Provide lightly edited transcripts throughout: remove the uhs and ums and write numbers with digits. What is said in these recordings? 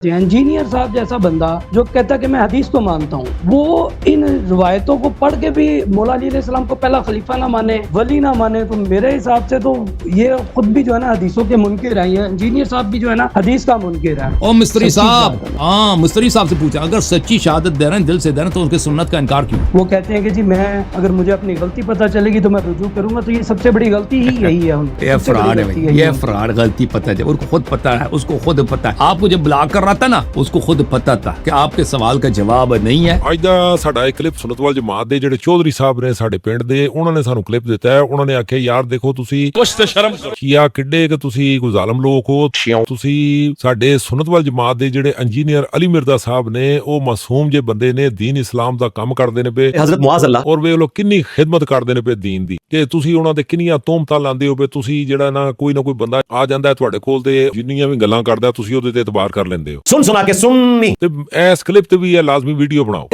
Engineer صاحب جیسا بندہ جو کہتا ہے کہ میں حدیث کو مانتا ہوں، وہ ان روایتوں کو پڑھ کے بھی مولا علی علیہ السلام کو پہلا خلیفہ نہ مانے، ولی نہ مانے، تو میرے حساب سے تو یہ خود بھی جو ہے نا حدیثوں کے منکر ہیں. یہ انجینئر صاحب بھی جو ہے نا حدیث کا منکر ہے. او مستری صاحب، ہاں مستری صاحب سے پوچھا، اگر سچی شہادت دے رہے ہیں، دل سے دے رہے ہیں، تو ان کے سنت کا انکار کیوں؟ وہ کہتے ہیں کہ جی میں اگر مجھے اپنی غلطی پتہ چلے گی تو میں رجوع کروں گا. تو یہ سب سے بڑی غلطی ہی یہی ہے. یہ فراڈ ہے بھائی، یہ فراڈ. غلطی پتہ ہے، ان کو خود پتہ ہے، اس کو خود پتہ ہے. آپ کو جب بلاک کر رہا تھا نا، اس کو خود پتہ تھا کہ آپ کے سوال کا جواب نہیں ہے. ਅੱਜ ਦਾ ਸਾਡਾ ਇੱਕ ਕਲਿੱਪ ਸੁਨਤ ਵਾਲ ਜਮਾਤ ਦੇ ਜਿਹੜੇ ਚੌਧਰੀ ਸਾਹਿਬ ਨੇ ਸਾਡੇ ਪਿੰਡ ਦੇ, ਉਹਨਾਂ ਨੇ ਸਾਨੂੰ ਕਲਿੱਪ ਦਿੱਤਾ ਹੈ. ਉਹਨਾਂ ਨੇ ਆਖਿਆ ਯਾਰ ਦੇਖੋ ਤੁਸੀਂ ਕੁਛ ਤੇ ਸ਼ਰਮ ਕਰੋ, ਕੀਆ ਕਿੱਡੇ ਕਿ ਤੁਸੀਂ ਕੋਈ ਜ਼ਾਲਮ ਲੋਕ ਹੋ. ਤੁਸੀਂ ਸਾਡੇ ਸੁਨਤ ਵਾਲ ਜਮਾਤ ਦੇ ਜਿਹੜੇ ਇੰਜੀਨੀਅਰ ਅਲੀ ਮਿਰਜ਼ਾ ਸਾਹਿਬ ਨੇ, ਉਹ ਮਾਸੂਮ ਜੇ ਬੰਦੇ ਨੇ, ਦੀਨ ਇਸਲਾਮ ਦਾ ਕੰਮ ਕਰਦੇ ਨੇ ਪਏ, حضرت معاذ اللہ ਔਰ ਵੇ ਲੋਕ ਕਿੰਨੀ ਖਿਦਮਤ ਕਰਦੇ ਨੇ ਪਏ ਦੀਨ ਦੀ, ਕਿ ਤੁਸੀਂ ਉਹਨਾਂ ਦੇ ਕਿੰਨੀਆਂ ਤੋਹਮਤਾਂ ਲਾਉਂਦੇ ਹੋ ਪਏ. ਤੁਸੀਂ ਜਿਹੜਾ ਨਾ ਕੋਈ ਨਾ ਕੋਈ ਬੰਦਾ ਆ ਜਾਂਦਾ ਤੁਹਾਡੇ ਕੋਲ ਤੇ ਜਿੰਨੀਆਂ ਵੀ ਗੱਲਾਂ ਕਰਦਾ ਤੁਸੀਂ ਉਹਦੇ ਤੇ ਇਤਬਾਰ ਕਰ ਲੈਂਦੇ ਹੋ. سن سنا کے سنی ਤੇ ਇਸ ਕਲਿੱਪ ਤੇ ਵੀ ਇਹ ਲਾਜ਼ਮੀ ਵੀਡੀਓ ਬਣਾਓ.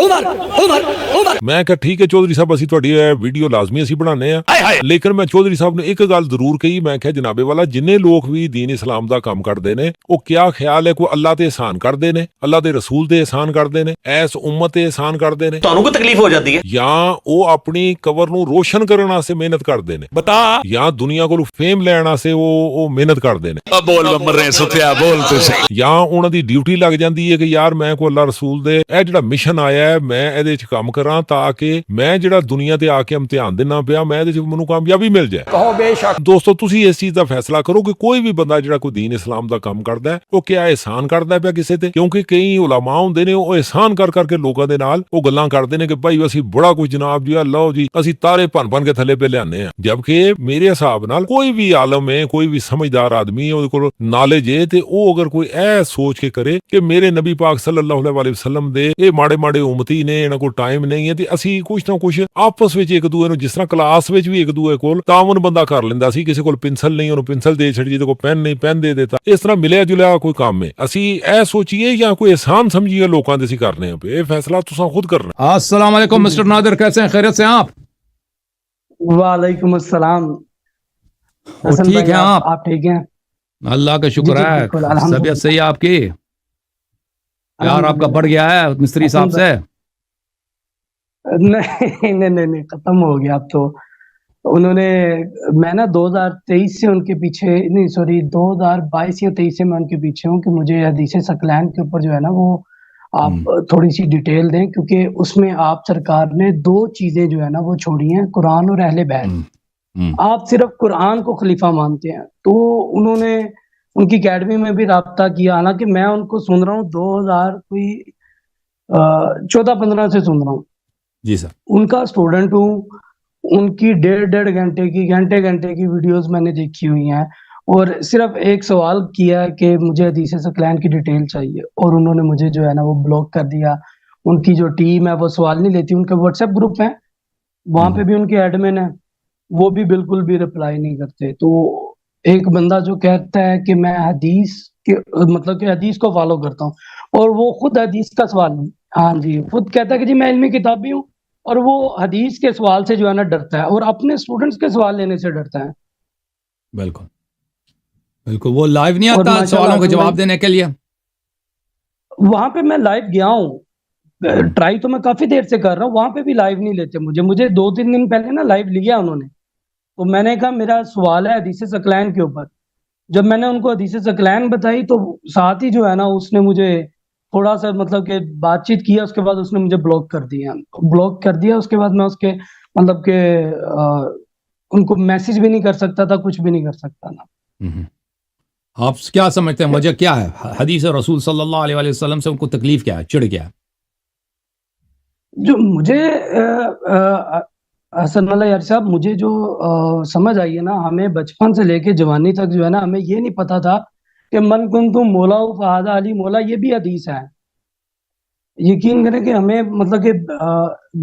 ਮੈਂ ਕਿਹਾ ਠੀਕ ਹੈ ਚੌਧਰੀ ਸਾਹਿਬ, ਅਸੀਂ ਤੁਹਾਡੀ ਇਹ ਵੀਡੀਓ ਲਾਜ਼ਮੀ ਅਸੀਂ ਬਣਾਉਂਦੇ ਆ. ਲੇਕਿਨ ਮੈਂ ਚੌਧਰੀ ਸਾਹਿਬ ਨੇ ਇੱਕ ਗੱਲ ਜ਼ਰੂਰ ਕਹੀ. ਮੈਂ ਕਿਹਾ ਜਨਾਬੇ ਵਾਲਾ, ਜਿੰਨੇ ਲੋਕ ਵੀ ਦੀਨ ਇਸਲਾਮ ਦਾ ਕੰਮ ਕਰਦੇ ਨੇ, ਉਹ ਕਿਆ ਖਿਆਲ ਹੈ ਕੋਈ ਅੱਲਾਹ ਤੇ ਇਹਸਾਨ ਕਰਦੇ ਨੇ, ਅੱਲਾਹ ਦੇ ਰਸੂਲ ਤੇ ਇਹਸਾਨ ਕਰਦੇ ਨੇ, ਐਸ ਉਮਤ ਤੇ ਇਹਸਾਨ ਕਰਦੇ ਨੇ, ਤੁਹਾਨੂੰ ਕੋਈ ਤਕਲੀਫ ਹੋ ਜਾਂਦੀ ਹੈ ਜਾਂ ਉਹ ਆਪਣੀ ਕਬਰ ਨੂੰ ਰੋਸ਼ਨ ਕਰਨ ਵਾਸਤੇ ਮਿਹਨਤ ਕਰਦੇ ਨੇ, ਬਤਾ ਜਾਂ ਦੁਨੀਆ ਕੋਲ ਫੇਮ ਲੈਣ ਵਾਸਤੇ ਉਹ ਮਿਹਨਤ ਕਰਦੇ ਨੇ, ਬੋਲ ਮਰੇ ਸੁੱਤਿਆ ਬੋਲ ਤੁਸੀਂ ਜਾਂ ਉਹਨਾਂ ਦੀ ਡਿਊਟੀ ਲੱਗ ਜਾਂਦੀ ਹੈ ਕਿ ਯਾਰ ਮੈਂ ਕੋਈ ਅੱਲਾਹ ਰਸੂਲ ਦੇ ਇਹ ਜਿਹੜਾ ਮਿਸ਼ਨ ਆਇਆ ਹੈ ਮੈਂ ਇਹਦੇ 'ਚ ਕੰਮ ਕਰਾਂ ਤਾਂ ਕਿ ਮੈਂ ਜਿਹੜਾ ਦੁਨੀਆ ਤੇ ਆ ਕੇ ਇਮਤਿਹਾਨ ਦੇਣਾ ਪਿਆ, ਮੈਂ ਇਹਦੇ 'ਚ ਮੈਨੂੰ ਕਾਮਯਾਬੀ ਮਿਲ ਜਾਏ. ਕਹੋ ਬੇਸ਼ੱਕ ਦੋਸਤੋ, ਤੁਸੀਂ ਇਸ ਚੀਜ਼ ਦਾ ਫੈਸਲਾ ਕਰੋ ਕਿ ਕੋਈ ਵੀ ਬੰਦਾ ਜਿਹੜਾ ਕੋਈ ਦੀਨ ਇਸਲਾਮ ਦਾ ਕੰਮ ਕਰਦਾ ਹੈ, ਉਹ ਕਿਆ ਇਹਸਾਨ ਕਰਦਾ ਪਿਆ ਕਿਸੇ ਤੇ? ਕਿਉਂਕਿ ਕਈ ਉਲਮਾ ਹੁੰਦੇ ਨੇ, ਉਹ ਇਹਸਾਨ ਕਰ ਕਰਕੇ ਲੋਕਾਂ ਦੇ ਨਾਲ ਉਹ ਗੱਲਾਂ ਕਰਦੇ ਨੇ ਕਿ ਭਾਈ ਅਸੀਂ ਬੜਾ ਕੁਝ ਜਨਾਬ ਜੀ, ਲਓ ਜੀ ਅਸੀਂ ਤਾਰੇ ਭੰਨ ਕੇ ਥੱਲੇ ਪੇ ਲਿਆਨੇ ਆ. ਜਦਕਿ ਮੇਰੇ ਹਿਸਾਬ ਨਾਲ ਕੋਈ ਵੀ ਆਲਮ ਹੈ, ਕੋਈ ਵੀ ਸਮਝਦਾਰ ਆਦਮੀ ਹੈ, ਉਹਦੇ ਕੋਲ ਨੌਲੇਜ ਹੈ, ਤੇ ਉਹ ਅਗਰ ਕੋਈ ਇਹ ਸੋਚ ਕੇ ਕਰੇ ਕਿ ਮੇਰੇ ਨਬੀ ਪਾਕ ਸੱਲੱਲਾਹੁ ਅਲੈਹਿ ਵਸੱਲਮ ਦੇ ਇਹ ਮਾੜੇ ਮਾੜੇ ਉਮਤੀ ਨੇ, ਇਹਨਾਂ ਕੋਲ ਟਾਈਮ ਨਹੀਂ ਹੈ, ਤੇ ਅਸੀਂ ਕੁਛ ਨਾ ਕੁਛ ਆਪਸ ਵਿੱਚ ਇੱਕ ਦੂਏ ਨੂੰ, ਜਿਸ ਤਰ੍ਹਾਂ ਕਲਾਸ ਵਿੱਚ ਵੀ ਇੱਕ ਦੂਏ ਕੋਲ ਤਾਵਨ ਬੰਦਾ ਕਰ ਲੈਂਦਾ ਸੀ, ਕਿਸੇ ਕੋਲ ਪੈਨਸਲ ਨਹੀਂ ਉਹਨੂੰ ਪੈਨਸਲ ਦੇ ਛੱਡੀ, ਜਿਹਦੇ ਕੋਲ ਪੈਨ ਨਹੀਂ ਪੈਨ ਦੇ ਦਿੱਤਾ, ਇਸ ਤਰ੍ਹਾਂ ਮਿਲਿਆ ਜੁਲਿਆ ਕੋਈ ਕੰਮ ਹੈ. ਅਸੀਂ ਇਹ ਸੋਚੀਏ ਜਾਂ ਕੋਈ ਇਹਸਾਨ ਸਮਝੀਏ ਲੋਕਾਂ ਦੇ ਅਸੀਂ ਕਰਨੇ ਆ, ਇਹ ਫੈਸਲਾ ਤੁਸੀਂ خود کرنا. السلام علیکم مسٹر نادر، کیسے ہیں؟ خیریت سے ہیں آپ؟ وعلیکم السلام. ٹھیک ہیں آپ ٹھیک ہیں؟ اللہ کا شکر جی ہے. بالکل، الحمدللہ. طبیعت صحیح ہے آپ کی؟ پیار آپ کا بڑھ گیا ہے مستری صاحب سے؟ نہیں ختم ہو گیا اب تو. انہوں نے میں نا 2023 سے ان کے پیچھے، نہیں سوری 2022 یا 23 سے میں ان کے پیچھے ہوں کہ مجھے حدیث ثقلین کے اوپر جو ہے نا وہ آپ تھوڑی سی ڈیٹیل دیں، کیونکہ اس میں آپ سرکار نے 2 چیزیں جو ہے نا وہ چھوڑی ہیں، قرآن اور اہل بیت. آپ صرف قرآن کو خلیفہ مانتے ہیں. تو انہوں نے ان کی اکیڈمی میں بھی رابطہ کیا، حالانکہ میں ان کو سن رہا ہوں 2014-15 سے سن رہا ہوں. جی سر. ان کا اسٹوڈنٹ ہوں. ان کی 1.5 گھنٹے کی گھنٹے کی ویڈیوز میں نے دیکھی ہوئی ہیں، اور صرف ایک سوال کیا کہ مجھے حدیث ثقلین کی ڈیٹیل چاہیے، اور انہوں نے مجھے جو ہے نا وہ بلاک کر دیا. ان کی جو ٹیم ہے وہ سوال نہیں لیتی. ان کے واٹس ایپ گروپ ہیں، وہاں پہ بھی ان کے ایڈمن ہیں، وہ بھی بالکل بھی رپلائی نہیں کرتے. تو ایک بندہ جو کہتا ہے کہ میں حدیث کے مطلب کہ حدیث کو فالو کرتا ہوں، اور وہ خود حدیث کا سوال نہیں، ہاں جی خود کہتا ہے کہ جی میں علمی کتابی ہوں، اور وہ حدیث کے سوال سے جو ہے نا ڈرتا ہے، اور اپنے اسٹوڈنٹس کے سوال لینے سے ڈرتا ہے. بالکل بالکل. وہ لائیو نہیں اور آتا ماشاء سوالوں اللہ کے جواب دینے کے لیے؟ وہاں پہ میں لائیو گیا ہوں، ٹرائی تو میں کافی دیر سے کر رہا ہوں، وہاں پہ بھی لائیو نہیں لیتے مجھے 2-3 دن پہلے نا لائیو لیا انہوں نے. تو میں نے کہا میرا سوال ہے حدیث ثقلین کے اوپر. جب میں نے ان کو حدیث ثقلین بتائی تو ساتھ ہی جو ہے نا اس نے مجھے تھوڑا سا مطلب کہ بات چیت کیا، اس کے بعد اس نے مجھے بلاک کر دیا. اس کے بعد میں اس کے مطلب کہ ان کو میسج بھی نہیں کر سکتا تھا، کچھ بھی نہیں کر سکتا تھا. آپ کیا سمجھتے ہیں وجہ کیا ہے؟ حدیث رسول صلی اللہ علیہ وسلم سے ان کو تکلیف کیا ہے، چڑ کیا ہے؟ جو مجھے حسن اللہ یار صاحب، مجھے جو سمجھ آئی ہے نا، ہمیں بچپن سے لے کے جوانی تک جو ہے نا ہمیں یہ نہیں پتا تھا کہ من کنتم مولا فہذا علی مولا، یہ بھی حدیث ہے. یقین کریں کہ ہمیں مطلب کہ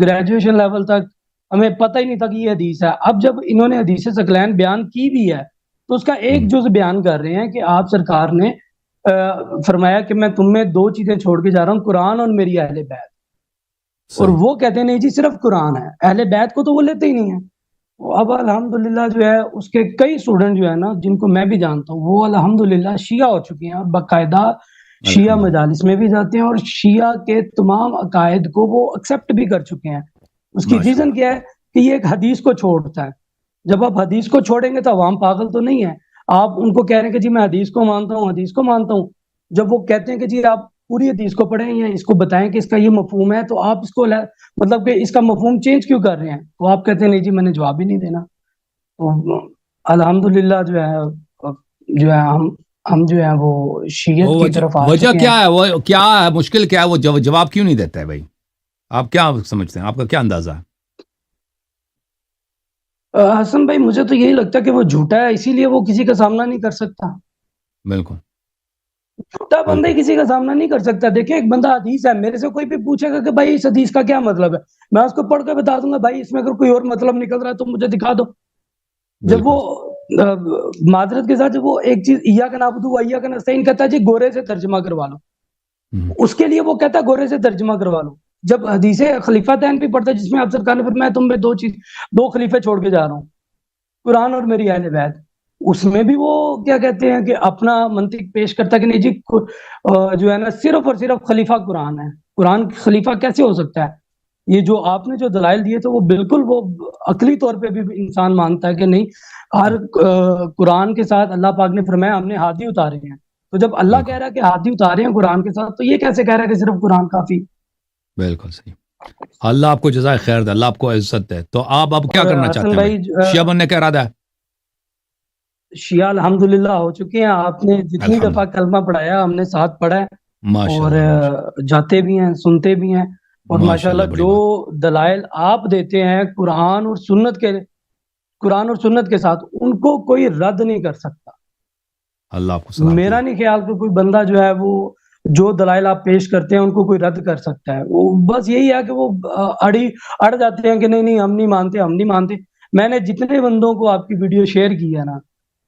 گریجویشن لیول تک ہمیں پتہ ہی نہیں تھا کہ یہ حدیث ہے. اب جب انہوں نے حدیث ثقلین بیان کی بھی ہے تو اس کا ایک جز بیان کر رہے ہیں کہ آپ سرکار نے فرمایا کہ میں تم میں 2 چیزیں چھوڑ کے جا رہا ہوں، قرآن اور میری اہل بیت. اور وہ کہتے ہیں نہیں جی صرف قرآن ہے، اہل بیت کو تو وہ لیتے ہی نہیں ہیں. اب الحمدللہ جو ہے اس کے کئی اسٹوڈنٹ جو ہے نا جن کو میں بھی جانتا ہوں وہ الحمدللہ شیعہ ہو چکے ہیں، باقاعدہ شیعہ مجالس میں بھی جاتے ہیں اور شیعہ کے تمام عقائد کو وہ ایکسیپٹ بھی کر چکے ہیں. اس کی ریزن کیا ہے کہ یہ ایک حدیث کو چھوڑتا ہے. جب آپ حدیث کو چھوڑیں گے تو عوام پاگل تو نہیں ہے. آپ ان کو کہہ رہے ہیں کہ جی میں حدیث کو مانتا ہوں، حدیث کو مانتا ہوں. جب وہ کہتے ہیں کہ جی آپ پوری حدیث کو پڑھیں یا اس کو بتائیں کہ اس کا یہ مفہوم ہے، تو آپ اس کو مطلب کہ اس کا مفہوم چینج کیوں کر رہے ہیں؟ تو آپ کہتے ہیں نہیں جی میں نے جواب ہی نہیں دینا. تو الحمدللہ جو ہے ہم جو ہے وہ شیعت کی طرف آ وجہ چکے کیا ہے؟ وہ کیا ہے مشکل کیا ہے؟ وہ جواب کیوں نہیں دیتا ہے بھائی؟ آپ کیا سمجھتے ہیں؟ آپ کا کیا اندازہ ہے؟ حسن بھائی مجھے تو یہی لگتا ہے کہ وہ جھوٹا ہے، اسی لیے وہ کسی کا سامنا نہیں کر سکتا. بالکل جھوٹا بندہ ہی کسی کا سامنا نہیں کر سکتا. دیکھیں ایک بندہ حدیث ہے، میرے سے کوئی بھی پوچھے گا کہ بھائی اس حدیث کا کیا مطلب ہے، میں اس کو پڑھ کے بتا دوں گا بھائی اس میں اگر کوئی اور مطلب نکل رہا ہے تو مجھے دکھا دو. جب وہ معذرت کے ساتھ جب وہ ایک چیز ایاک نعبد و ایاک نستعین کہتا ہے جی گورے سے ترجمہ کروا لو، اس کے لیے وہ کہتا ہے گورے سے ترجمہ کروا لو. جب حدیث خلیفہ تین بھی پڑھتا ہے جس میں آپ سرکار نے فرمایا تم میں دو خلیفے چھوڑ کے جا رہا ہوں، قرآن اور میری اہل بیت، اس میں بھی وہ کیا کہتے ہیں کہ اپنا منطق پیش کرتا ہے کہ نہیں جی جو ہے نا صرف اور صرف خلیفہ قرآن ہے. قرآن خلیفہ کیسے ہو سکتا ہے؟ یہ جو آپ نے جو دلائل دیے تو وہ بالکل وہ عقلی طور پہ بھی انسان مانتا ہے کہ نہیں. ہر قرآن کے ساتھ اللہ پاک نے فرمایا ہم نے ہادی اتارے ہیں، تو جب اللہ کہہ رہا ہے کہ ہادی اتارے ہیں قرآن کے ساتھ، تو یہ کیسے کہہ رہا ہے کہ صرف قرآن کافی؟ بالکل صحیح. اللہ آپ کو جزائے خیر دے، اللہ آپ کو عزت دے. تو آپ اب کیا کرنا چاہتے ہیں بھائی؟ شیعہ بننے کا ارادہ ہے؟ شیعہ الحمدللہ ہو چکے ہیں. آپ نے جتنی دفعہ کلمہ پڑھایا ہم نے ساتھ پڑھا ہے اور جاتے بھی ہیں سنتے بھی ہیں. اور ماشاءاللہ جو دلائل آپ دیتے ہیں قرآن اور سنت کے ساتھ ان کو کوئی رد نہیں کر سکتا. اللہ آپ کو سلام. میرا نہیں خیال کہ کوئی بندہ جو ہے وہ جو دلائل آپ پیش کرتے ہیں ان کو کوئی رد کر سکتا ہے. وہ بس یہی ہے کہ وہ اڑ جاتے ہیں کہ نہیں ہم نہیں مانتے. میں نے جتنے بندوں کو آپ کی ویڈیو شیئر کی ہے نا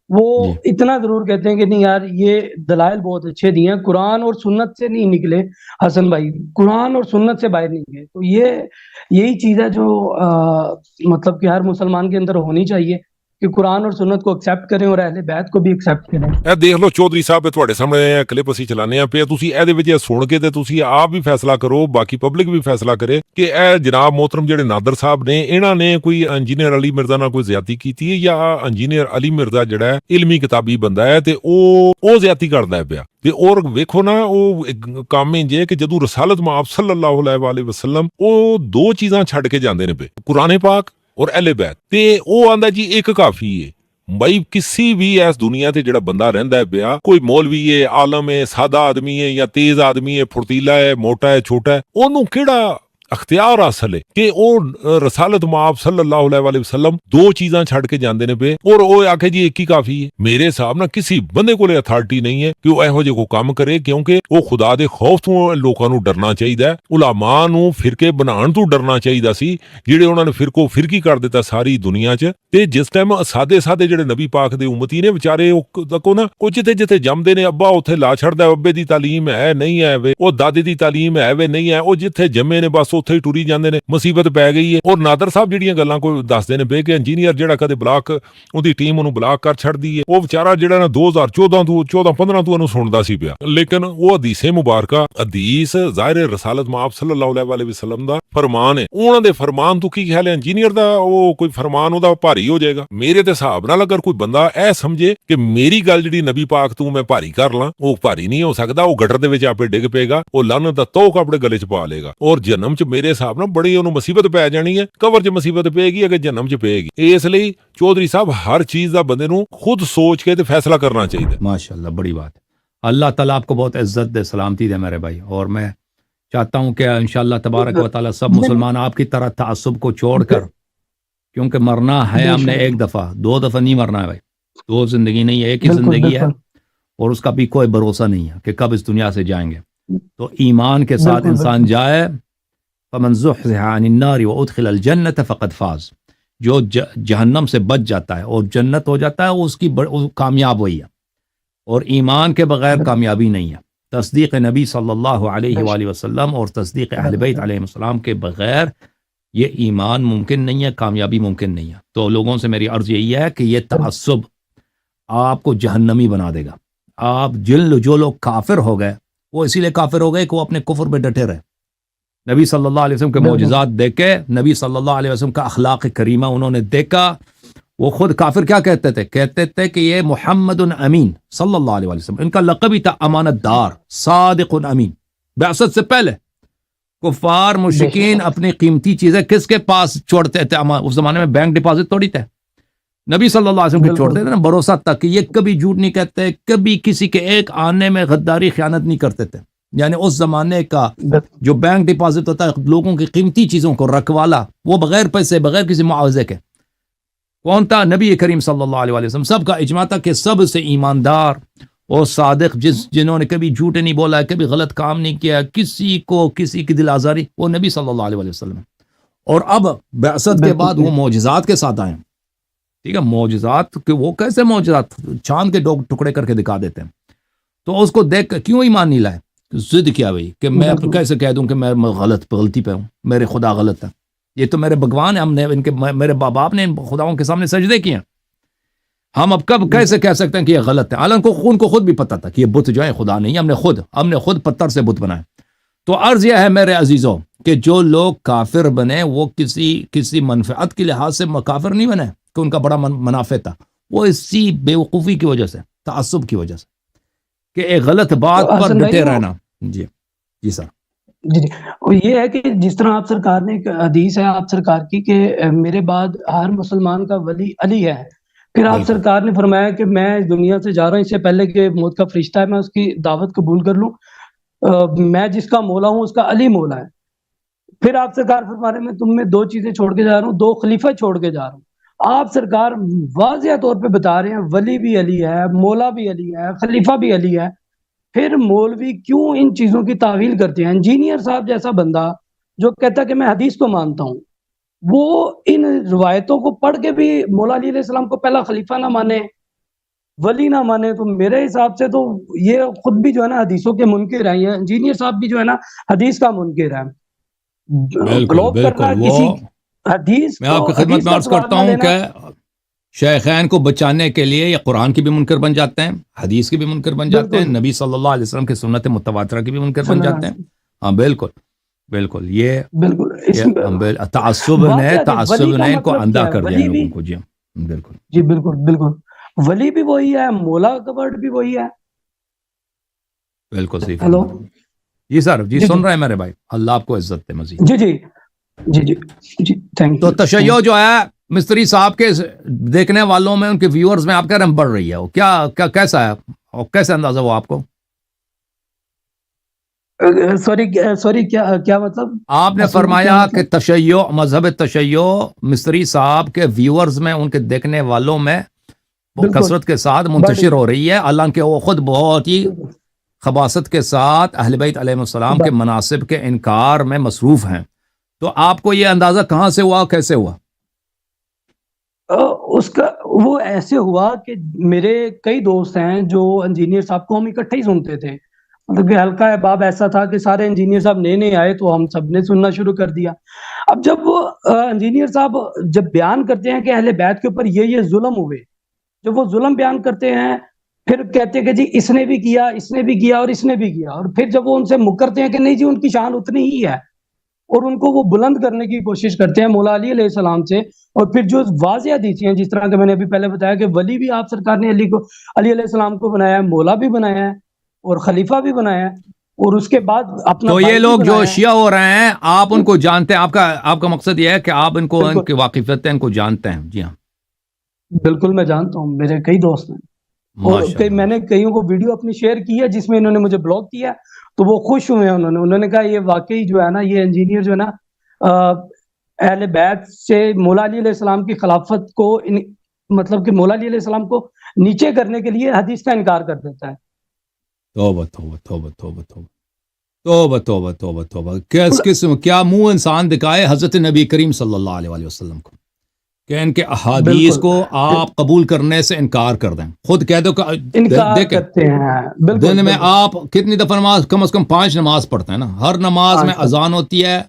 وہ اتنا ضرور کہتے ہیں کہ نہیں یار یہ دلائل بہت اچھے دیے ہیں، قرآن اور سنت سے نہیں نکلے حسن بھائی، قرآن اور سنت سے باہر نہیں گئے. تو یہی چیز ہے جو مطلب کہ ہر مسلمان کے اندر ہونی چاہیے کہ قرآن اور سنت کو ایکسیپٹ کریں اور اہل بیت کو بھی ایکسیپٹ کریں. ਇਹ ਦੇਖ ਲਓ ਚੌਧਰੀ ਸਾਹਿਬ ਤੁਹਾਡੇ ਸਾਹਮਣੇ ਕਲਿੱਪ ਅਸੀਂ ਚਲਾਉਂਦੇ ਆ ਪਿਆ, ਤੁਸੀਂ ਇਹਦੇ ਵਿੱਚ ਸੁਣ ਕੇ ਤੇ ਤੁਸੀਂ ਆਪ ਵੀ ਫੈਸਲਾ ਕਰੋ, ਬਾਕੀ ਪਬਲਿਕ ਵੀ ਫੈਸਲਾ ਕਰੇ ਕਿ ਇਹ ਜਨਾਬ ਮੋਹਤਰਮ ਜਿਹੜੇ ਨਾਦਰ ਸਾਹਿਬ ਨੇ ਇਹਨਾਂ ਨੇ ਕੋਈ ਇੰਜੀਨੀਅਰ ਅਲੀ ਮਿਰਜ਼ਾ ਨਾਲ ਕੋਈ ਜ਼ਿਆਦਤੀ ਕੀਤੀ ਹੈ ਜਾਂ ਇੰਜੀਨੀਅਰ ਅਲੀ ਮਿਰਜ਼ਾ ਜਿਹੜਾ ਹੈ ਇਲਮੀ ਕਿਤਾਬੀ ਬੰਦਾ ਹੈ ਤੇ ਉਹ ਜ਼ਿਆਦਤੀ ਕਰਦਾ ਹੈ ਪਿਆ. ਤੇ ਔਰ ਵੇਖੋ ਨਾ ਉਹ ਕੰਮ ਇੰਜ ਹੈ ਕਿ ਜਦੋਂ ਰਸਾਲਤ ਮਾਬ ਸੱਲੱਲਾਹੁ ਅਲੈਹਿ ਵਸੱਲਮ ਉਹ ਦੋ ਚੀਜ਼ਾਂ ਛੱਡ ਕੇ ਜਾਂਦੇ ਨੇ ਪਏ, ਕੁਰਾਨ ਪਾਕ ਔਰ ਅਹਿਲੇ ਬੈਤ, ਤੇ ਉਹ ਆਂਦਾ ਜੀ ਇੱਕ ਕਾਫੀ ਹੈ. ਬਈ ਕਿਸੇ ਵੀ ਇਸ ਦੁਨੀਆ ਤੇ ਜਿਹੜਾ ਬੰਦਾ ਰਹਿੰਦਾ ਹੈ ਪਿਆ, ਕੋਈ ਮੌਲਵੀ ਹੈ, ਆਲਮ ਹੈ, ਸਾਦਾ ਆਦਮੀ ਹੈ ਜਾਂ ਤੇਜ਼ ਆਦਮੀ ਹੈ, ਫੁਰਤੀਲਾ ਹੈ, ਮੋਟਾ ਹੈ, ਛੋਟਾ ਹੈ, ਉਹਨੂੰ ਕਿਹੜਾ اختیار حاصل ہے کہ وہ رسالت مآب صلی اللہ علیہ وسلم دو چیزاں چھڑ کے جاندے نے پہ اور وہ آکھے جی ایک ہی کافی ہے. میرے حساب نہ کسی بندے کو اتھارٹی نہیں ہے کہ وہ ایہو جے کو کام کرے، کیونکہ وہ خدا دے خوف تو لوکاں نو ڈرنا چاہیے. علماء نو فرقے بنان تو ڈرنا چاہیے سی جڑے انہاں نے فرقو فرقی کر دیتا ساری دنیا چ. تے جس ٹائم سادے جڑے نبی پاک دے امتی نے بیچارے کو نا کو جتے جتے جمدے نے ابا اوتھے لا چھڑدا، ابے دی تعلیم ہے نہیں ہے وے، او دادے دی تعلیم ہے وے نہیں ہے، او جتھے جمے نے بس اوتھے ہی ٹری جاندے نے. مصیبت پی گئی ہے. اور نادر صاحب جڑیاں گلاں کو دسدے نے بے کہ انجینئر جڑا کدے بلاک اودی ٹیم اونوں بلاک کر چھڑدی ہے، او بیچارہ جڑا نا 2014-15 تو انہوں سندا سی پیا. لیکن وہ حدیث مبارکہ حدیث ظاہر رسالت مآب صلی اللہ علیہ وسلم دا فرمان ہے. انہاں دے فرمان تو کی خیال ہے انجینئر دا وہ کوئی فرمان او دا بھاری ہو جائے گا؟ میرے تے حساب نال اگر کوئی بندہ اے سمجھے کہ میری گل جڑی نبی پاک تو میں بھاری کر لاں، وہ بھاری نہیں ہو سکدا. وہ گٹر دے وچ آپے ڈگ پے گا، وہ لعنت دا توق اپنے گلے چ پا لے گا اور جہنم چ میرے حساب نال بڑی انہوں مصیبت پی جانی ہے. کور چ مصیبت پے گی اگر جہنم چ پے گی. اس لیے چودھری صاحب ہر چیز دا بندے نو خود سوچ کے تے فیصلہ کرنا چاہیے. ماشاءاللہ بڑی بات. اللہ تعالیٰ آپ کو بہت عزت دے، سلامتی دے میرے بھائی. اور میں چاہتا ہوں کہ انشاءاللہ تبارک و تعالیٰ سب مسلمان آپ کی طرح تعصب کو چھوڑ کر، کیونکہ مرنا ہے ہم نے ایک دفعہ، 2 دفعہ نہیں مرنا ہے بھائی. 2 زندگی نہیں ہے، ایک ہی زندگی ہے اور اس کا بھی کوئی بھروسہ نہیں ہے کہ کب اس دنیا سے جائیں گے. تو ایمان کے ساتھ انسان جائے. فمن زحزح عن النار وادخل الجنة فقد فاز. جو جہنم سے بچ جاتا ہے اور جنت ہو جاتا ہے اس کی کامیاب ہوئی ہے. اور ایمان کے بغیر کامیابی نہیں ہے. تصدیق نبی صلی اللہ علیہ وآلہ وسلم اور تصدیق اہل بیت علیہ السلام کے بغیر یہ ایمان ممکن نہیں ہے، کامیابی ممکن نہیں ہے. تو لوگوں سے میری عرض یہی ہے کہ یہ تعصب آپ کو جہنمی بنا دے گا. آپ جو لوگ کافر ہو گئے وہ اسی لیے کافر ہو گئے کہ وہ اپنے کفر پہ ڈٹے رہے. نبی صلی اللہ علیہ وسلم کے معجزات دیکھ کے, نبی صلی اللہ علیہ وسلم کا اخلاق کریمہ انہوں نے دیکھا. وہ خود کافر کیا کہتے تھے؟ کہتے تھے کہ یہ محمد امین صلی اللہ علیہ وسلم, ان کا لقب ہی تھا امانت دار, صادق امین. بعثت سے پہلے کفار مشرکین اپنی قیمتی چیزیں کس کے پاس چھوڑتے تھے؟ اس زمانے میں بینک ڈپازٹ تھوڑی تھے, نبی صلی اللہ علیہ وسلم کے چھوڑتے تھے نا, بھروسہ تک کہ یہ کبھی جھوٹ نہیں کہتے, کبھی کسی کے ایک آنے میں غداری خیانت نہیں کرتے تھے. یعنی اس زمانے کا جو بینک ڈپازٹ ہوتا ہے لوگوں کی قیمتی چیزوں کو رکھوالا, وہ بغیر پیسے بغیر کسی معاوضے کے, کون تھا؟ نبی کریم صلی اللہ علیہ وسلم. سب کا اجماع تھا کہ سب سے ایماندار اور صادق جنہوں نے کبھی جھوٹ نہیں بولا, کبھی غلط کام نہیں کیا, کسی کو کسی کی دل آزاری, وہ نبی صلی اللہ علیہ وسلم. اور اب بعثت کے بعد وہ معجزات کے ساتھ آئے. ٹھیک ہے, معجزات کہ وہ کیسے معجزات؟ چاند کے ٹکڑے کر کے دکھا دیتے ہیں. تو اس کو دیکھ کر کیوں ایمان نہیں لائے؟ ضد کیا بھائی کہ میں کیسے کہہ دوں کہ میں غلطی پہ ہوں, میرے خدا غلط ہے, یہ تو میرے بھگوان ہیں, ہم نے ان کے میرے باپ نے ان خداؤں کے سامنے سجدے کیے. ہم اب کب کیسے کہہ سکتے ہیں کہ یہ غلط ہے؟ حالانکہ ان کو خود بھی پتہ تھا کہ یہ بت جو ہے خدا نہیں, ہم نے خود پتھر سے بت بنائے. تو عرض یہ ہے میرے عزیزوں کہ جو لوگ کافر بنے وہ کسی منفعت کے لحاظ سے کافر نہیں بنے کہ ان کا بڑا منافع تھا, وہ اسی بیوقوفی کی وجہ سے, تعصب کی وجہ سے, کہ ایک غلط بات پر ڈٹے رہنا. جی سر. جی یہ ہے کہ جس طرح آپ سرکار نے ایک حدیث ہے آپ سرکار کی کہ میرے بعد ہر مسلمان کا ولی علی ہے. پھر آپ سرکار نے فرمایا کہ میں اس دنیا سے جا رہا ہوں, اس سے پہلے کہ موت کا فرشتہ ہے میں اس کی دعوت قبول کر لوں, میں جس کا مولا ہوں اس کا علی مولا ہے. پھر آپ سرکار فرما رہے ہیں میں تم میں دو چیزیں چھوڑ کے جا رہا ہوں, دو خلیفہ چھوڑ کے جا رہا ہوں. آپ سرکار واضح طور پہ بتا رہے ہیں ولی بھی علی ہے, مولا بھی علی ہے, خلیفہ بھی علی ہے. پھر مولوی کیوں ان چیزوں کی تعویل کرتے ہیں؟ انجینئر صاحب جیسا بندہ جو کہتا ہے کہ میں حدیث کو مانتا ہوں, وہ ان روایتوں کو پڑھ کے بھی مولا علی علیہ السلام کو پہلا خلیفہ نہ مانے, ولی نہ مانے, تو میرے حساب سے تو یہ خود بھی جو ہے نا حدیثوں کے منکر ہیں. یہ انجینئر صاحب بھی جو ہے نا حدیث کا منکر ہے. گلوب کرنا کسی حدیث, میں آپ کی خدمت میں عرض کرتا ہوں کہ شیخین کو بچانے کے لیے یہ قرآن کے بھی منکر بن جاتے ہیں, حدیث کے بھی منکر بن جاتے ہیں, نبی صلی اللہ علیہ وسلم کے سنت متواترہ کے بھی منکر بن جاتے ہیں. ہاں بالکل یہ تعصب نے ان کو اندھا کر دیا لوگوں کو. جی بالکل ولی بھی وہی ہے, مولا کا ورڈ بھی وہی ہے. بالکل صحیح. ہیلو جی سر, جی سن رہے ہیں میرے بھائی, اللہ آپ کو عزت دے مزید. جی تھینک یو. تو تشیع جو ہے مستری صاحب کے دیکھنے والوں میں, ان کے ویورز میں آپ کہہ رہے ہیں بڑھ رہی ہے, وہ کیا کیسا ہے اور کیسے اندازہ ہوا آپ کو؟ سوری کیا مطلب؟ آپ نے فرمایا کہ تشیع, مذہب تشیع مصری صاحب کے ویورز میں, ان کے دیکھنے والوں میں کثرت کے ساتھ منتشر ہو رہی ہے, حالانکہ وہ خود بہت ہی خباثت کے ساتھ اہل بیت علیہ السلام کے مناصب کے انکار میں مصروف ہیں. تو آپ کو یہ اندازہ کہاں سے ہوا, کیسے ہوا؟ اس کا وہ ایسے ہوا کہ میرے کئی دوست ہیں جو انجینئر صاحب کو ہم اکٹھے ہی سنتے تھے, مطلب کہ حلقہ احباب ایسا تھا کہ سارے انجینئر صاحب نئے آئے تو ہم سب نے سننا شروع کر دیا. اب جب وہ انجینئر صاحب جب بیان کرتے ہیں کہ اہل بیت کے اوپر یہ ظلم ہوئے, جب وہ ظلم بیان کرتے ہیں پھر کہتے ہیں کہ جی اس نے بھی کیا, اس نے بھی کیا اور اس نے بھی کیا, اور پھر جب وہ ان سے مکرتے ہیں کہ نہیں جی ان کی شان اتنی ہی ہے, اور ان کو وہ بلند کرنے کی کوشش کرتے ہیں مولا علی علیہ السلام سے. اور پھر جو واضح حدیثیں ہیں جس طرح کہ میں نے ابھی پہلے بتایا کہ ولی بھی آپ سرکار نے علی علیہ السلام کو بنایا ہے, مولا بھی بنایا ہے اور خلیفہ بھی بنایا ہے, اور اس کے بعد اپنا. تو یہ لوگ جو شیعہ ہو رہے ہیں آپ ان کو جانتے ہیں, آپ کا مقصد یہ ہے کہ آپ ان کو, ان کی واقفیت ہے, ان کو جانتے ہیں؟ جی ہاں بالکل میں جانتا ہوں, میرے کئی دوست ہیں, اور میں نے کئیوں کو ویڈیو اپنی شیئر کی ہے جس میں انہوں نے مجھے بلاک کیا, تو وہ خوش ہوئے ہیں. انہوں نے کہا یہ واقعی جو ہے نا یہ انجینئر جو ہے نا اہل بیت سے مولا علی علیہ السلام کی خلافت کو مطلب کہ مولا علی علیہ السلام کو نیچے کرنے کے لیے حدیث کا انکار کر دیتا ہے. توبہ توبہ توبہ توبہ توبہ توبہ توبہ توبہ توبہ. کس قسم کیا منہ انسان دکھائے حضرت نبی کریم صلی اللہ علیہ وسلم کو کہ ان کے احادیث کو آپ قبول کرنے سے انکار کر دیں. خود کہہ دو کہ دیکھیں دن میں آپ کتنی دفعہ نماز, کم از کم 5 نماز پڑھتے ہیں نا, ہر نماز میں اذان ہوتی ہے,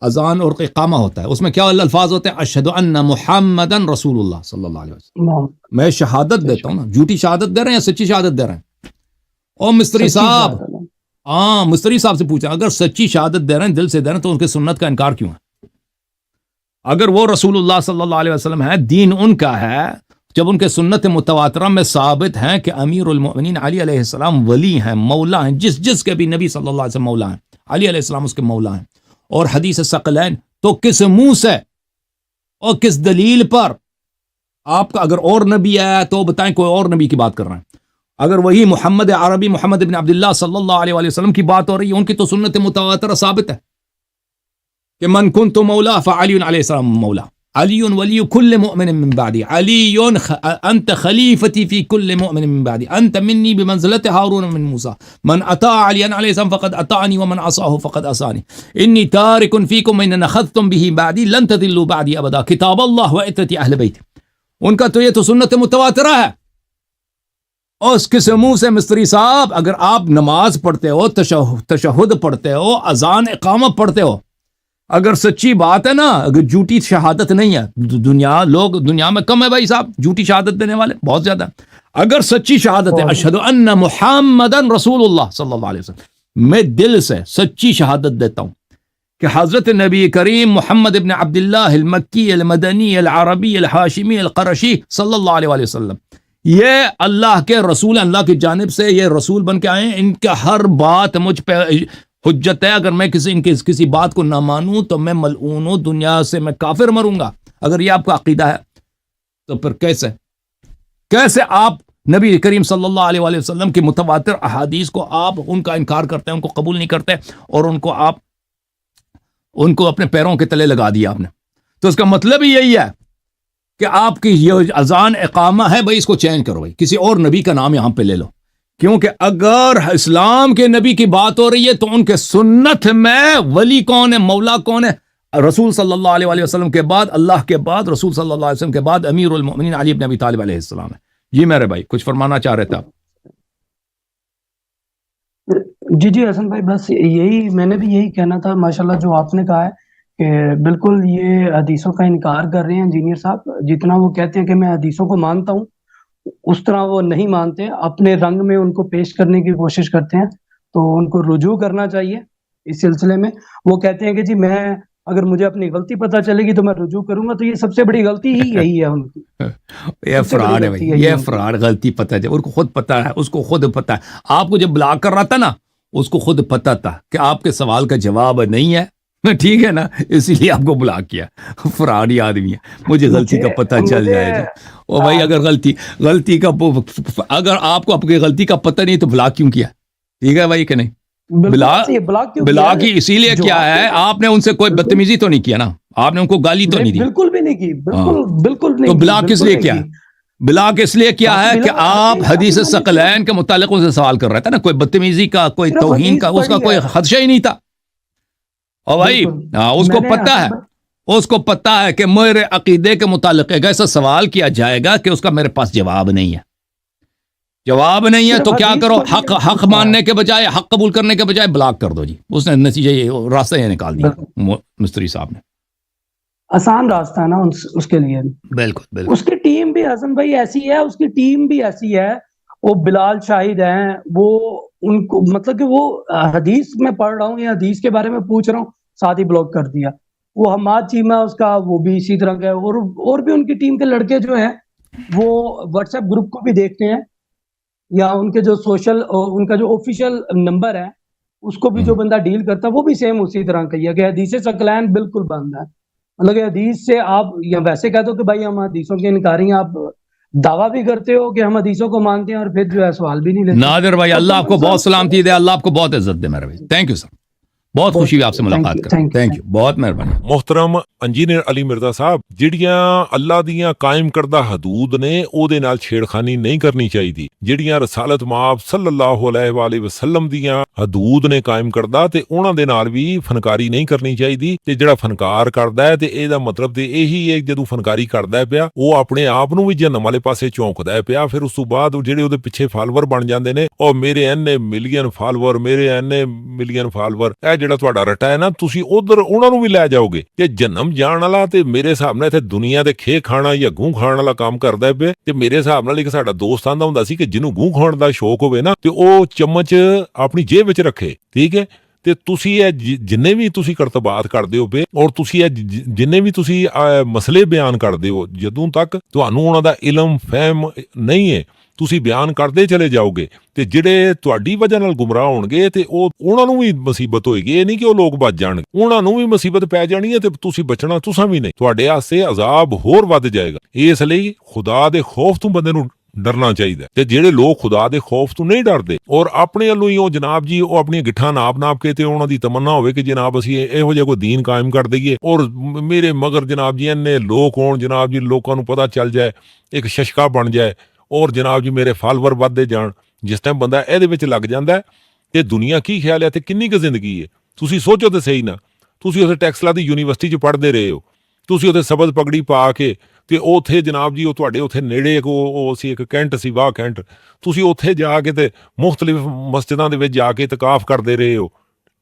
اذان اور اقامہ ہوتا ہے, اس میں کیا الفاظ ہوتے ہیں؟ اشہد ان محمدن رسول اللہ صلی اللہ علیہ وسلم. میں شہادت دیتا ہوں نا, جھوٹی شہادت دے رہے ہیں یا سچی شہادت دے رہے ہیں؟ او مستری صاحب ہاں مستری صاحب سے پوچھا اگر سچی شہادت دے رہے ہیں دل سے دے رہے ہیں تو ان کی سنت کا انکار کیوں ہے؟ اگر وہ رسول اللہ صلی اللہ علیہ وسلم ہے، دین ان کا ہے، جب ان کے سنت متواترہ میں ثابت ہیں کہ امیر المؤمنین علی علیہ السلام ولی ہیں، مولا ہیں، جس کے بھی نبی صلی اللہ علیہ وسلم مولا ہیں، علی علیہ السلام اس کے مولا ہیں، اور حدیث ثقلین، تو کس منہ سے اور کس دلیل پر آپ کا اگر اور نبی ہے تو بتائیں کوئی اور نبی کی بات کر رہے ہیں؟ اگر وہی محمد عربی محمد بن عبداللہ صلی اللہ علیہ وسلم کی بات ہو رہی ہے، ان کی تو سنت متواترہ ثابت ہے کہ من کنت مولا فعلی علیہ السلام مولا، علی ولی کل مؤمن من بعدی، علی انت خلیفتی فی کل مؤمن من بعدی، انت منی بمنزلت ہارون من موسیٰ، من اطاع علی علیہ السلام فقد اطاعنی ومن عصاہ فقد عصانی، انی تارک فیکم ان اخذتم به بعدی لن تضلوا بعدی ابدا، کتاب اللہ و عترت اہل بیت۔ ان کا تو یہ تو سنت متواترہ ہے۔ اور اس کے منہ سے مستری صاحب اگر آپ نماز پڑھتے ہو، تشہد پڑھتے ہو، اذان اقامت پڑھتے ہو، اگر سچی بات ہے نا، اگر جھوٹی شہادت نہیں ہے، لوگ دنیا میں کم ہے بھائی صاحب جھوٹی شہادت دینے والے، بہت زیادہ۔ اگر سچی شہادت ہے اشہد ان محمدن رسول اللہ صلی اللہ علیہ وسلم، میں دل سے سچی شہادت دیتا ہوں کہ حضرت نبی کریم محمد ابن عبداللہ المکی المدنی العربی الحاشمی القرشی صلی اللہ علیہ وسلم یہ اللہ کے رسول، اللہ کی جانب سے یہ رسول بن کے آئے ہیں، ان کا ہر بات مجھ پہ حجت ہے، اگر میں کسی بات کو نہ مانوں تو میں ملعون ہوں، دنیا سے میں کافر مروں گا۔ اگر یہ آپ کا عقیدہ ہے تو پھر کیسے آپ نبی کریم صلی اللہ علیہ وسلم کی متواتر احادیث کو آپ ان کا انکار کرتے ہیں، ان کو قبول نہیں کرتے، اور ان کو اپنے پیروں کے تلے لگا دیا آپ نے؟ تو اس کا مطلب ہی یہی ہے کہ آپ کی یہ اذان اقامہ ہے بھائی، اس کو چینج کرو بھائی، کسی اور نبی کا نام یہاں پہ لے لو، کیونکہ اگر اسلام کے نبی کی بات ہو رہی ہے تو ان کے سنت میں ولی کون ہے، مولا کون ہے؟ رسول صلی اللہ علیہ وسلم کے بعد، اللہ کے بعد، رسول صلی اللہ علیہ وسلم کے بعد امیر المؤمنین علی بن ابی طالب علیہ السلام ہے۔ جی میرے بھائی کچھ فرمانا چاہ رہے تھے آپ؟ جی حسن بھائی، بس میں نے بھی یہی کہنا تھا، ماشاءاللہ جو آپ نے کہا ہے کہ بالکل یہ حدیثوں کا انکار کر رہے ہیں انجینئر صاحب، جتنا وہ کہتے ہیں کہ میں حدیثوں کو مانتا ہوں اس طرح وہ نہیں مانتے، اپنے رنگ میں ان کو پیش کرنے کی کوشش کرتے ہیں، تو ان کو رجوع کرنا چاہیے اس سلسلے میں۔ وہ کہتے ہیں کہ جی میں اگر مجھے اپنی غلطی پتہ چلے گی تو میں رجوع کروں گا، تو یہ سب سے بڑی غلطی ہی یہی ہے ان کی۔ یہ فراڈ ہے بھائی، یہ فراڈ، غلطی پتہ ہے، ان کو خود پتہ ہے، اس کو خود پتہ ہے۔ آپ کو جب بلاک کر رہا تھا نا، اس کو خود پتہ تھا کہ آپ کے سوال کا جواب نہیں ہے، ٹھیک ہے نا، اسی لیے آپ کو بلاک کیا۔ فراڈ ہی آدمی ہے، مجھے غلطی کا پتہ چل جائے گا۔ او بھائی اگر غلطی کا اگر آپ کو اپنی غلطی کا پتہ نہیں تو بلاک کیوں کیا؟ ٹھیک ہے بھائی کہ نہیں؟ بلاک ہی اسی لیے کیا ہے، آپ نے ان سے کوئی بدتمیزی تو نہیں کیا نا، آپ نے ان کو گالی تو نہیں دی، بالکل بھی نہیں کی، بالکل نہیں۔ تو بلاک کس لیے کیا؟ بلاک اس لیے کیا ہے کہ آپ حدیث ثقلین کے متعلق ان سے سوال کر رہے تھے نا، کوئی بدتمیزی کا، کوئی توہین کا، اس کا کوئی خدشہ ہی نہیں تھا۔ اور بھائی اس کو پتہ ہے کہ میرے عقیدے کے متعلق ایک ایسا سوال کیا جائے گا کہ اس کا میرے پاس جواب نہیں ہے، تو کیا کرو، حق ماننے کے بجائے، حق قبول کرنے کے بجائے بلاک کر دو جی۔ اس نے نتیجہ یہ راستہ یہ نکال دیا مستری صاحب نے، آسان راستہ ہے نا اس کے لیے۔ بالکل اس کی ٹیم بھی حسن بھائی ایسی ہے، وہ بلال شاہد ہیں، وہ ان کو مطلب کہ وہ حدیث میں پڑھ رہا ہوں یا حدیث کے بارے میں پوچھ رہا ہوں، ساتھ ہی بلاک کر دیا۔ وہ حماد چیمہ اس کا، وہ بھی اسی طرح کا ہے، اور بھی ان کی ٹیم کے لڑکے جو ہیں وہ واٹس ایپ گروپ کو بھی دیکھتے ہیں، یا ان کے جو ان کا جو آفیشیل نمبر ہے اس کو بھی جو بندہ ڈیل کرتا ہے وہ بھی سیم اسی طرح کا ہی ہے کہ حدیث ثقلین بالکل بند ہے۔ مطلب کہ حدیث سے آپ یا ویسے کہتے ہو کہ بھائی ہم حدیثوں کے انکاری ہیں، آپ دعویٰ بھی کرتے ہو کہ ہم حدیثوں کو مانتے ہیں اور پھر جو ہے سوال بھی نہیں لیتے۔ نادر بھائی اللہ آپ کو بہت سلامتی دے، اللہ آپ کو بہت عزت دے میرے بھائی، تھینک یو سر، بہت خوشی ہوئی آپ سے ملاقات کر، تھینک یو، بہت مہربانی۔ محترم انجینئر علی مرزا صاحب، جڑیاں اللہ دیاں قائم کردہ حدود نے او دے نال چھیڑخانی نہیں کرنی چاہیے، جڑیاں رسالت مآب صلی اللہ علیہ وآلہ وسلم دیاں حدود نے قائم کردہ تے انہاں دے نال بھی فنکاری نہیں کرنی چاہیے۔ تے جڑا فنکار کردا ہے تے اے دا مطلب تے یہی ہے جدوں فنکاری کردا ہے پیا وہ اپنے آپ نوں وی جہنم والے پاسے چونکدا ہے پیا، پھر اس تو بعد جڑے او دے پیچھے فالوور بن جاندے نے، او میرے اینے ملین فالوور، میرے اینے ملین فالوور، اے ਜਿਹੜਾ ਤੁਹਾਡਾ ਰਟਾ ਹੈ ਨਾ, ਤੁਸੀਂ ਉਧਰ ਉਹਨਾਂ ਨੂੰ ਵੀ ਲੈ ਜਾਓਗੇ ਤੇ ਜਨਮ ਜਾਣ ਵਾਲਾ ਤੇ ਮੇਰੇ ਹਿਸਾਬ ਨਾਲ ਇੱਥੇ ਦੁਨੀਆ ਦੇ ਖੇ ਖਾਣਾ ਜਾਂ ਗੂੰ ਖਾਣ ਵਾਲਾ ਕੰਮ ਕਰਦਾ ਪਿਆ। ਤੇ ਮੇਰੇ ਹਿਸਾਬ ਨਾਲ ਇੱਕ ਸਾਡਾ ਦੋਸਤ ਆਂਦਾ ਹੁੰਦਾ ਸੀ ਕਿ ਜਿਹਨੂੰ ਗੂੰ ਖਾਣ ਦਾ ਸ਼ੌਕ ਹੋਵੇ ਨਾ ਤੇ ਉਹ ਚਮਚ ਆਪਣੀ ਜੇਬ ਵਿੱਚ ਰੱਖੇ, ਠੀਕ ਹੈ। ਤੇ ਤੁਸੀਂ ਇਹ ਜਿੰਨੇ ਵੀ ਤੁਸੀਂ ਕਰਤਬਾਤ ਕਰਦੇ ਹੋ ਪਏ ਔਰ ਤੁਸੀਂ ਇਹ ਜਿੰਨੇ ਵੀ ਤੁਸੀਂ ਮਸਲੇ ਬਿਆਨ ਕਰਦੇ ਹੋ, ਜਦੋਂ ਤੱਕ ਤੁਹਾਨੂੰ ਉਹਨਾਂ ਦਾ ਇਲਮ ਫਹਿਮ ਨਹੀਂ ਹੈ ਤੁਸੀਂ ਬਿਆਨ ਕਰਦੇ ਚਲੇ ਜਾਓਗੇ ਤੇ ਜਿਹੜੇ ਤੁਹਾਡੀ ਵਜ੍ਹਾ ਨਾਲ ਗੁੰਮਰਾਹ ਹੋਣਗੇ ਤੇ ਉਹਨਾਂ ਨੂੰ ਵੀ ਮੁਸੀਬਤ ਹੋਏਗੀ। ਇਹ ਨਹੀਂ ਕਿ ਉਹ ਲੋਕ ਬਚ ਜਾਣਗੇ, ਉਹਨਾਂ ਨੂੰ ਵੀ ਮੁਸੀਬਤ ਪੈ ਜਾਣੀ ਹੈ ਤੇ ਤੁਸੀਂ ਬਚਣਾ ਤੁਸੀਂ ਵੀ ਨਹੀਂ, ਤੁਹਾਡੇ ਵਾਸਤੇ ਅਜ਼ਾਬ ਹੋਰ ਵੱਧ ਜਾਏਗਾ। ਇਸ ਲਈ ਖੁਦਾ ਦੇ ਖੌਫ ਤੋਂ ਬੰਦੇ ਨੂੰ ਡਰਨਾ ਚਾਹੀਦਾ। ਤੇ ਜਿਹੜੇ ਲੋਕ ਖੁਦਾ ਦੇ ਖੌਫ ਤੋਂ ਨਹੀਂ ਡਰਦੇ ਔਰ ਆਪਣੇ ਵੱਲੋਂ ਹੀ ਉਹ ਜਨਾਬ ਜੀ ਉਹ ਆਪਣੀਆਂ ਗਿੱਠਾਂ ਨਾਪ ਕੇ ਤੇ ਉਹਨਾਂ ਦੀ ਤਮੰਨਾ ਹੋਵੇ ਕਿ ਜਨਾਬ ਅਸੀਂ ਇਹੋ ਜਿਹਾ ਕੋਈ ਦੀਨ ਕਾਇਮ ਕਰ ਦਈਏ ਔਰ ਮੇਰੇ ਮਗਰ ਜਨਾਬ ਜੀ ਇੰਨੇ ਲੋਕ ਹੋਣ, ਜਨਾਬ ਜੀ ਲੋਕਾਂ ਨੂੰ ਪਤਾ ਚੱਲ ਜਾਏ, ਇੱਕ ਸ਼ਸ਼ਕਾ ਬਣ ਜਾਏ ਔਰ ਜਨਾਬ ਜੀ ਮੇਰੇ ਫਾਲੋਵਰ ਵੱਧਦੇ ਜਾਣ। ਜਿਸ ਟਾਈਮ ਬੰਦਾ ਇਹਦੇ ਵਿੱਚ ਲੱਗ ਜਾਂਦਾ ਤੇ ਦੁਨੀਆ ਕੀ ਖਿਆਲ ਹੈ ਤੇ ਕਿੰਨੀ ਕੁ ਜ਼ਿੰਦਗੀ ਹੈ, ਤੁਸੀਂ ਸੋਚੋ ਤੇ ਸਹੀ ਨਾ। ਤੁਸੀਂ ਉੱਥੇ ਟੈਕਸਲਾ ਦੀ ਯੂਨੀਵਰਸਿਟੀ 'ਚ ਪੜ੍ਹਦੇ ਰਹੇ ਹੋ, ਤੁਸੀਂ ਉੱਥੇ ਸਬਜ਼ ਪਗੜੀ ਪਾ ਕੇ ਤੇ ਉੱਥੇ ਜਨਾਬ ਜੀ ਉਹ ਤੁਹਾਡੇ ਉੱਥੇ ਨੇੜੇ ਉਹ ਸੀ ਇੱਕ ਕੈਂਟ ਸੀ, ਵਾਹ ਕੈਂਟ, ਤੁਸੀਂ ਉੱਥੇ ਜਾ ਕੇ ਤੇ ਮੁਖਤਲਿਫ ਮਸਜਿਦਾਂ ਦੇ ਵਿੱਚ ਜਾ ਕੇ ਇਤਕਾਫ ਕਰਦੇ ਰਹੇ ਹੋ,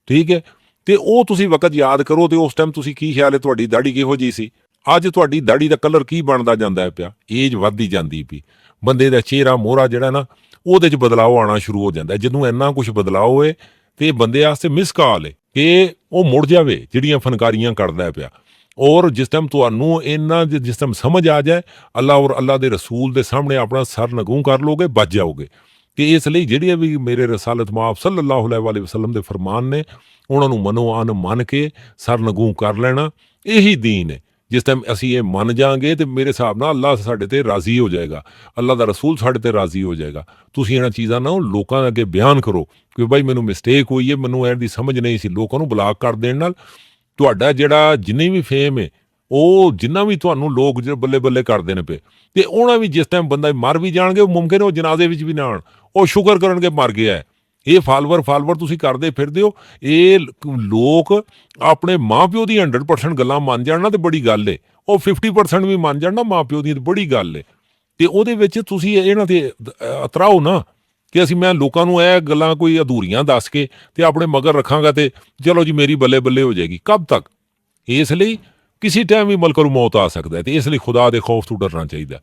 ਠੀਕ ਹੈ। ਤੇ ਉਹ ਤੁਸੀਂ ਵਕਤ ਯਾਦ ਕਰੋ ਤੇ ਉਸ ਟਾਈਮ ਤੁਸੀਂ ਕੀ ਖਿਆਲ ਹੈ ਤੁਹਾਡੀ ਦਾੜੀ ਕਿਹੋ ਜਿਹੀ ਸੀ, ਅੱਜ ਤੁਹਾਡੀ ਦਾੜੀ ਦਾ ਕਲਰ ਕੀ ਬਣਦਾ ਜਾਂਦਾ ਹੈ ਪਿਆ, ਏਜ ਵੱਧਦੀ ਜਾਂਦੀ ਪਈ, ਬੰਦੇ ਦਾ ਚਿਹਰਾ ਮੋਹਰਾ ਜਿਹੜਾ ਨਾ ਉਹਦੇ 'ਚ ਬਦਲਾਅ ਆਉਣਾ ਸ਼ੁਰੂ ਹੋ ਜਾਂਦਾ। ਜਦੋਂ ਇੰਨਾ ਕੁਛ ਬਦਲਾਅ ਹੋਏ ਤੇ ਬੰਦੇ ਵਾਸਤੇ ਮਿਸ ਕਾਲ ਹੈ ਕਿ ਉਹ ਮੁੜ ਜਾਵੇ ਜਿਹੜੀਆਂ ਫਨਕਾਰੀਆਂ ਕਰਦਾ ਪਿਆ। ਔਰ ਜਿਸ ਟਾਈਮ ਤੁਹਾਨੂੰ ਇਹਨਾਂ ਜਿਸ ਟਾਈਮ ਸਮਝ ਆ ਜਾਏ ਅੱਲਾ ਔਰ ਅੱਲਾ ਦੇ ਰਸੂਲ ਦੇ ਸਾਹਮਣੇ ਆਪਣਾ ਸਰ ਨਗੂੰ ਕਰ ਲੋਗੇ, ਬਚ ਜਾਓਗੇ। ਤੇ ਇਸ ਲਈ ਜਿਹੜੀਆਂ ਵੀ ਮੇਰੇ ਰਸਾਲਤ ਮਾਬ ਸੱਲੱਲਾਹੁ ਅਲੈਹਿ ਵਸੱਲਮ ਦੇ ਫਰਮਾਨ ਨੇ ਉਹਨਾਂ ਨੂੰ ਮਨੋ ਅਨ ਮੰਨ ਕੇ ਸਰ ਨਗੂੰ ਕਰ ਲੈਣਾ, ਇਹੀ ਦੀਨ ਹੈ। ਜਿਸ ਟਾਈਮ ਅਸੀਂ ਇਹ ਮੰਨ ਜਾਾਂਗੇ ਤੇ ਮੇਰੇ ਹਿਸਾਬ ਨਾਲ ਅੱਲਾ ਸਾਡੇ ਤੇ ਰਾਜ਼ੀ ਹੋ ਜਾਏਗਾ, ਅੱਲਾ ਦਾ ਰਸੂਲ ਸਾਡੇ ਤੇ ਰਾਜ਼ੀ ਹੋ ਜਾਏਗਾ। ਤੁਸੀਂ ਇਹਨਾਂ ਚੀਜ਼ਾਂ ਨੂੰ ਲੋਕਾਂ ਅੱਗੇ ਬਿਆਨ ਕਰੋ ਕਿ ਬਾਈ ਮੈਨੂੰ ਮਿਸਟੇਕ ਹੋਈ ਹੈ, ਮੈਨੂੰ ਇਹਦੀ ਸਮਝ ਨਹੀਂ ਸੀ। ਲੋਕਾਂ ਨੂੰ ਬਲਾਕ ਕਰ ਦੇਣ ਨਾਲ ਤੁਹਾਡਾ ਜਿਹੜਾ ਜਿੰਨੀ ਵੀ ਫੇਮ ਹੈ ਉਹ ਜਿੰਨਾ ਵੀ ਤੁਹਾਨੂੰ ਲੋਕ ਜਿਹੜੇ ਬੱਲੇ ਬੱਲੇ ਕਰਦੇ ਨੇ ਪਏ ਤੇ ਉਹਨਾਂ ਵੀ ਜਿਸ ਟਾਈਮ ਬੰਦਾ ਮਰ ਵੀ ਜਾਣਗੇ ਉਹ ਮੁਮਕਿਨ ਉਹ ਜਨਾਜ਼ੇ ਵਿੱਚ ਵੀ ਨਾ ਆਉਣ, ਉਹ ਸ਼ੁਕਰ ਕਰਨਗੇ ਮਰ ਗਿਆ ਹੈ। ਇਹ ਫਾਲੋਵਰ ਤੁਸੀਂ ਕਰਦੇ ਫਿਰਦੇ ਹੋ, ਇਹ ਲੋਕ ਆਪਣੇ ਮਾਂ-ਪਿਓ ਦੀ 100% ਗੱਲਾਂ ਮੰਨ ਜਾਣ ਨਾ ਤੇ ਬੜੀ ਗੱਲ ਏ, ਉਹ 50% ਵੀ ਮੰਨ ਜਾਣ ਨਾ ਮਾਂ-ਪਿਓ ਦੀ ਤੇ ਬੜੀ ਗੱਲ ਏ। ਤੇ ਉਹਦੇ ਵਿੱਚ ਤੁਸੀਂ ਇਹਨਾਂ ਤੇ ਅਤਰਾਓ ਨਾ ਕਿ ਮੈਂ ਲੋਕਾਂ ਨੂੰ ਇਹ ਗੱਲਾਂ ਕੋਈ ਅਧੂਰੀਆਂ ਦੱਸ ਕੇ ਤੇ ਆਪਣੇ ਮਗਰ ਰੱਖਾਂਗਾ ਤੇ ਚਲੋ ਜੀ ਮੇਰੀ ਬੱਲੇ ਬੱਲੇ ਹੋ ਜਾਏਗੀ, ਕਬ ਤੱਕ। ਇਸ ਲਈ ਕਿਸੇ ਟਾਈਮ ਵੀ ਮਲਕਲ ਮੌਤ ਆ ਸਕਦਾ ਤੇ ਇਸ ਲਈ ਖੁਦਾ ਦੇ ਖੌਫ ਤੋਂ ਡਰਨਾ ਚਾਹੀਦਾ।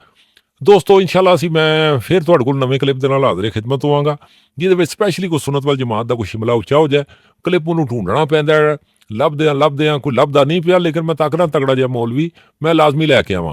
ਦੋਸਤੋ ਇਨਸ਼ਾਅੱਲਾ ਮੈਂ ਫਿਰ ਤੁਹਾਡੇ ਕੋਲ ਨਵੇਂ ਕਲਿੱਪ ਦੇ ਨਾਲ ਹਾਜ਼ਰ ਖਿਦਮਤ ਹੋਵਾਂਗਾ ਜਿਹਦੇ ਵਿੱਚ ਸਪੈਸ਼ਲੀ ਕੋਈ ਸੁਨਨਤ ਵੱਲ ਜਮਾਤ ਦਾ ਕੋਈ ਸ਼ਿਮਲਾ ਉੱਚਾ ਹੋ ਜਾਏ, ਕਲਿੱਪ ਨੂੰ ਢੂੰਡਣਾ ਪੈਂਦਾ, ਲੱਭਦੇ ਆ ਕੋਈ ਲੱਭਦਾ ਨਹੀਂ ਪਿਆ, ਲੇਕਿਨ ਮੈਂ ਤਕੜਾ ਜਿਹਾ ਮੌਲਵੀ ਮੈਂ ਲਾਜ਼ਮੀ ਲੈ ਕੇ ਆਵਾਂਗਾ।